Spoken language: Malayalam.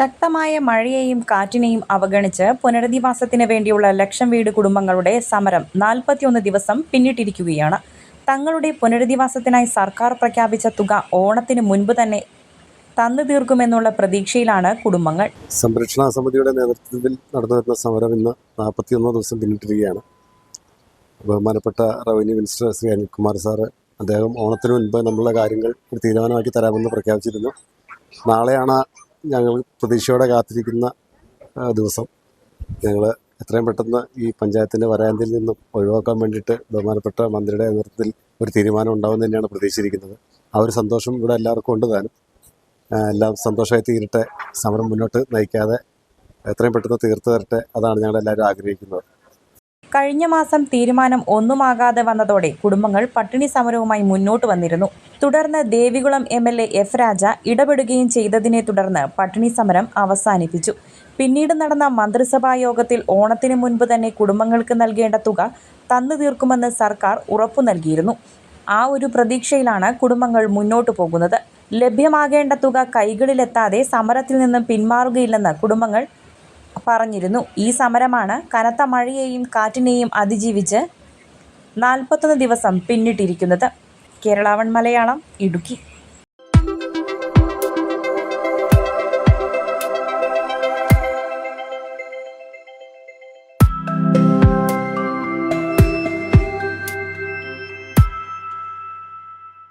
ശക്തമായ മഴയെയും കാറ്റിനെയും അവഗണിച്ച് പുനരധിവാസത്തിന് വേണ്ടിയുള്ള ലക്ഷം വീട് കുടുംബങ്ങളുടെ സമരം 41 ദിവസം പിന്നിട്ടിരിക്കുകയാണ്. തങ്ങളുടെ പുനരധിവാസത്തിനായി സർക്കാർ പ്രഖ്യാപിച്ച തുക ഓണത്തിന് മുൻപ് തന്നെ തന്നു തീർക്കുമെന്നുള്ള പ്രതീക്ഷയിലാണ് കുടുംബങ്ങൾ. സംരക്ഷണ സമിതിയുടെ നേതൃത്വത്തിൽ നടന്നുവരുന്ന സമരം ഇന്ന് 41 ദിവസം പിന്നിട്ടിരിക്കുകയാണ്. ബഹുമാനപ്പെട്ട revenue minister Shri Anilkumar sir അദ്ദേഹം ഓണത്തിന് മുൻപ് നമ്മളുടെ കാര്യങ്ങൾ ഒരു തീരുമാനമാക്കി തരാമെന്ന് പ്രഖ്യാപിച്ചിരുന്നു. നാളെയാണ് ഞങ്ങൾ പ്രതീക്ഷയോടെ കാത്തിരിക്കുന്ന ദിവസം. ഞങ്ങൾ എത്രയും പെട്ടെന്ന് ഈ പഞ്ചായത്തിൻ്റെ വരാന്തയിൽ നിന്നും ഒഴിവാക്കാൻ വേണ്ടിയിട്ട് ബഹുമാനപ്പെട്ട മന്ത്രിയുടെ നേതൃത്വത്തിൽ ഒരു തീരുമാനം ഉണ്ടാകുമെന്ന് തന്നെയാണ് പ്രതീക്ഷിച്ചിരിക്കുന്നത്. ആ ഒരു സന്തോഷം ഇവിടെ എല്ലാവർക്കും ഉണ്ട്. താനും എല്ലാം സന്തോഷമായി തീരട്ടെ, സമരം മുന്നോട്ട് നയിക്കാതെ എത്രയും പെട്ടെന്ന് തീർത്തു തരട്ടെ, അതാണ് ഞങ്ങളെല്ലാവരും ആഗ്രഹിക്കുന്നത്. കഴിഞ്ഞ മാസം തീരുമാനം ഒന്നുമാകാതെ വന്നതോടെ കുടുംബങ്ങൾ പട്ടിണി സമരവുമായി മുന്നോട്ട് വന്നിരുന്നു. തുടർന്ന് ദേവികുളം MLA F. രാജ ഇടപെടുകയും ചെയ്തതിനെ തുടർന്ന് പട്ടിണി സമരം അവസാനിപ്പിച്ചു. പിന്നീട് നടന്ന മന്ത്രിസഭാ യോഗത്തിൽ ഓണത്തിന് മുൻപ് തന്നെ കുടുംബങ്ങൾക്ക് നൽകേണ്ട തുക തന്നു തീർക്കുമെന്ന് സർക്കാർ ഉറപ്പു നൽകിയിരുന്നു. ആ ഒരു പ്രതീക്ഷയിലാണ് കുടുംബങ്ങൾ മുന്നോട്ടു പോകുന്നത്. ലഭ്യമാകേണ്ട തുക കൈകളിലെത്താതെ സമരത്തിൽ നിന്നും പിന്മാറുകയില്ലെന്ന് കുടുംബങ്ങൾ പറഞ്ഞിരുന്നു. ഈ സമരമാണ് കനത്ത മഴയെയും കാറ്റിനെയും അതിജീവിച്ച് 41 ദിവസം പിന്നിട്ടിരിക്കുന്നത്. കേരള 1 മലയാളം, ഇടുക്കി.